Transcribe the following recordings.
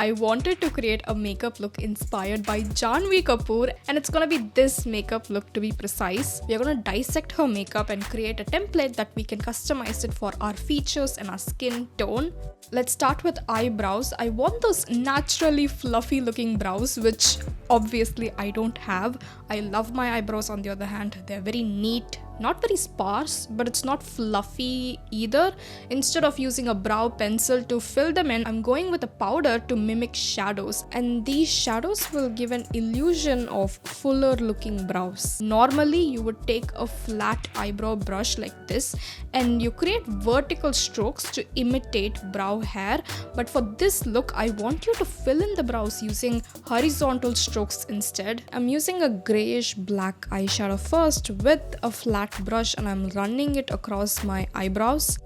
I wanted to create a makeup look inspired by Janhvi Kapoor, and it's gonna be this makeup look to be precise. We are gonna dissect her makeup and create a template that we can customize it for our features and our skin tone. Let's start with eyebrows. I want those naturally fluffy looking brows, which obviously I don't have. I love my eyebrows on the other hand. They're very neat, not very sparse, but it's not fluffy either. Instead of using a brow pencil to fill them in, I'm going with a powder to mimic shadows, and these shadows will give an illusion of fuller looking brows. Normally you would take a flat eyebrow brush like this and you create vertical strokes to imitate brow hair, but for this look I want you to fill in the brows using horizontal strokes instead. I'm using a grayish black eyeshadow first with a flat brush and I'm running it across my eyebrows.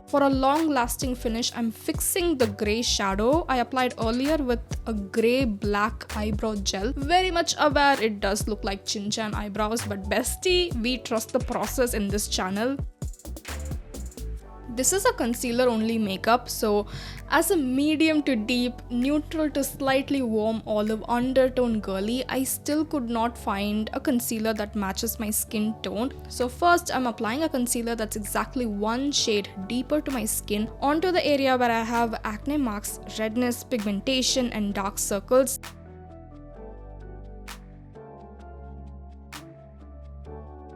For a long-lasting finish, I'm fixing the grey shadow I applied earlier with a grey-black eyebrow gel. Very much aware it does look like Chin-chan eyebrows, but bestie, we trust the process in this channel. This is a concealer only makeup, so as a medium to deep, neutral to slightly warm olive undertone girly, I still could not find a concealer that matches my skin tone. So first I'm applying a concealer that's exactly one shade deeper to my skin onto the area where I have acne marks, redness, pigmentation and dark circles.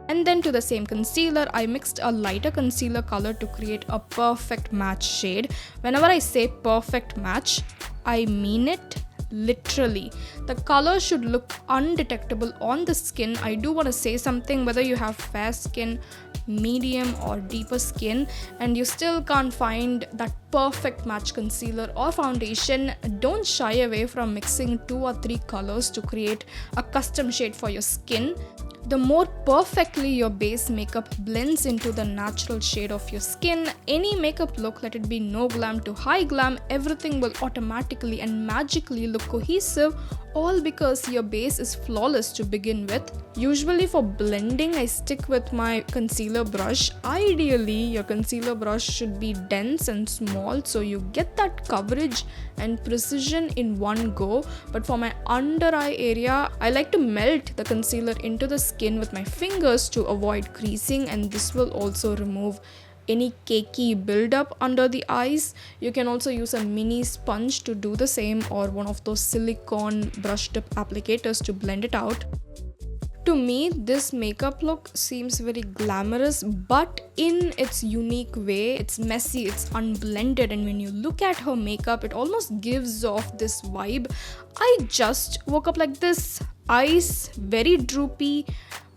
And then to the same concealer, I mixed a lighter concealer color to create a perfect match shade. Whenever I say perfect match, I mean it literally. The color should look undetectable on the skin. I do want to say something, whether you have fair skin, medium or deeper skin and you still can't find that perfect match concealer or foundation, don't shy away from mixing 2 or 3 colors to create a custom shade for your skin. The more perfectly your base makeup blends into the natural shade of your skin, any makeup look, let it be no glam to high glam, everything will automatically and magically look cohesive, all because your base is flawless to begin with. Usually for blending, I stick with my concealer brush. Ideally, your concealer brush should be dense and small so you get that coverage and precision in one go. But for my under eye area, I like to melt the concealer into the skin with my fingers to avoid creasing, and this will also remove any cakey buildup under the eyes. You can also use a mini sponge to do the same, or one of those silicone brush tip applicators to blend it out. To me, this makeup look seems very glamorous, but in its unique way. It's messy, it's unblended, and when you look at her makeup, it almost gives off this vibe. I just woke up like this, eyes very droopy,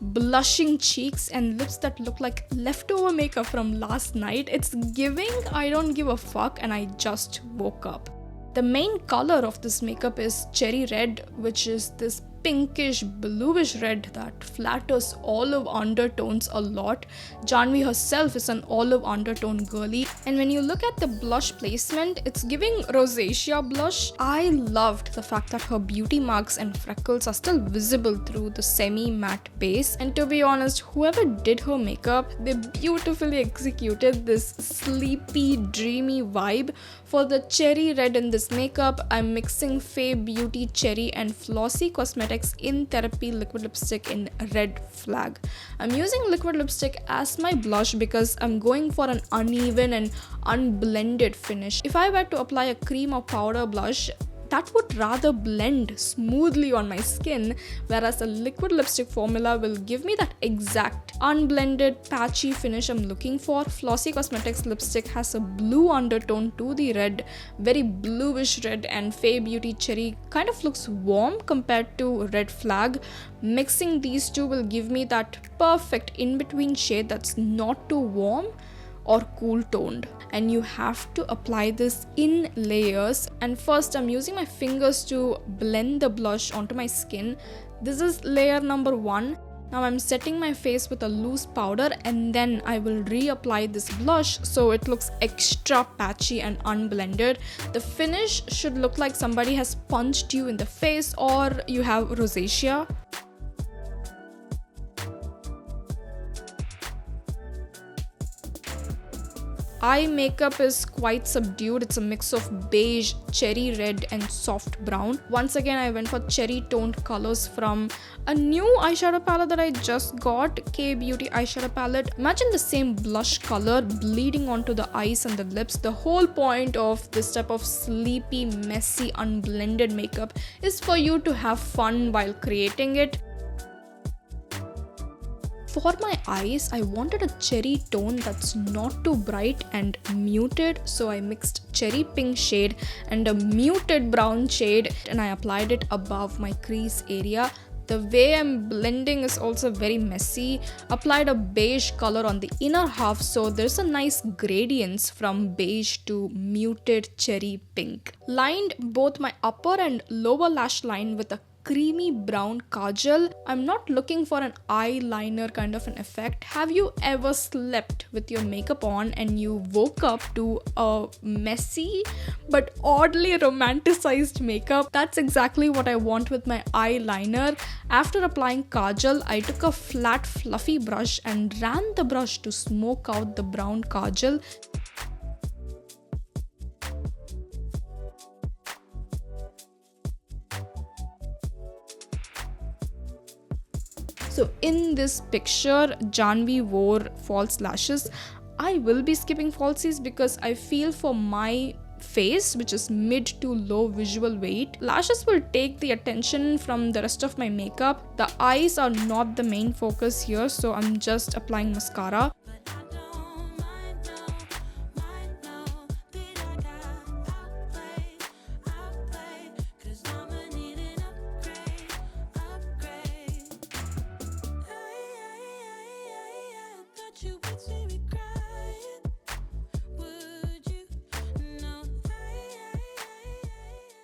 blushing cheeks and lips that look like leftover makeup from last night. It's giving I don't give a fuck and I just woke up. The main color of this makeup is cherry red, which is this pinkish bluish red that flatters olive undertones a lot. Janhvi herself is an olive undertone girly, and when you look at the blush placement, it's giving rosacea blush. I loved the fact that her beauty marks and freckles are still visible through the semi-matte base, and to be honest, whoever did her makeup, they beautifully executed this sleepy, dreamy vibe. For the cherry red in this makeup, I'm mixing Faye Beauty Cherry and Flossy Cosmetics In Therapy liquid lipstick in Red Flag. I'm using liquid lipstick as my blush because I'm going for an uneven and unblended finish. If I were to apply a cream or powder blush, that would rather blend smoothly on my skin, whereas a liquid lipstick formula will give me that exact unblended patchy finish I'm looking for. Flossy Cosmetics lipstick has a blue undertone to the red, very bluish red, and Faye Beauty Cherry kind of looks warm compared to Red Flag. Mixing these two will give me that perfect in-between shade that's not too warm or cool toned, and you have to apply this in layers. And first I'm using my fingers to blend the blush onto my skin. This is layer number 1. Now I'm setting my face with a loose powder, and then I will reapply this blush so it looks extra patchy and unblended. The finish should look like somebody has punched you in the face or you have rosacea. eye makeup is quite subdued. It's a mix of beige, cherry red and soft brown. Once again, I went for cherry toned colors from a new eyeshadow palette that I just got, K-Beauty eyeshadow palette. Imagine the same blush color bleeding onto the eyes and the lips. The whole point of this type of sleepy, messy, unblended makeup is for you to have fun while creating it. For my eyes, I wanted a cherry tone that's not too bright and muted, so I mixed cherry pink shade and a muted brown shade and I applied it above my crease area. The way I'm blending is also very messy. Applied a beige color on the inner half, so there's a nice gradients from beige to muted cherry pink. Lined both my upper and lower lash line with a creamy brown kajal. I'm not looking for an eyeliner kind of an effect. Have you ever slept with your makeup on and you woke up to a messy but oddly romanticized makeup? That's exactly what I want with my eyeliner. After applying kajal, I took a flat fluffy brush and ran the brush to smoke out the brown kajal. So in this picture, Janhvi wore false lashes. I will be skipping falsies because I feel for my face, which is mid to low visual weight, lashes will take the attention from the rest of my makeup. The eyes are not the main focus here, so I'm just applying mascara.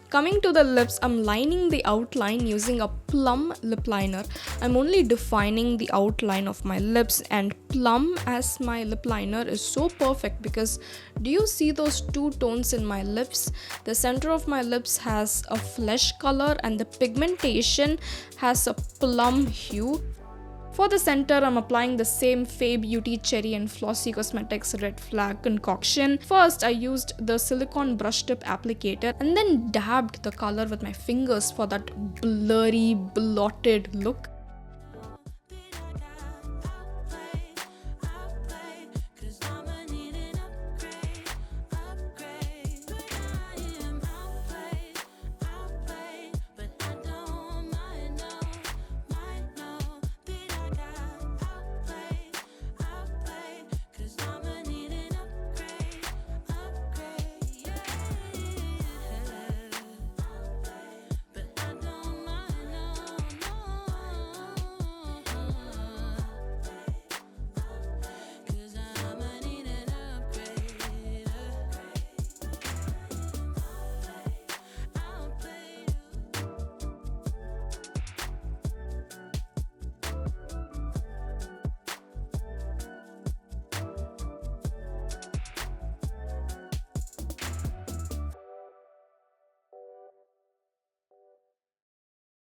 Coming to the lips, I'm lining the outline using a Plum lip liner. I'm only defining the outline of my lips, and Plum as my lip liner is so perfect because do you see those two tones in my lips? The center of my lips has a flesh color and the pigmentation has a plum hue. For the center, I'm applying the same K-Beauty Cherry and Flossy Cosmetics Red Flag concoction. First, I used the silicone brush tip applicator and then dabbed the color with my fingers for that blurry, blotted look.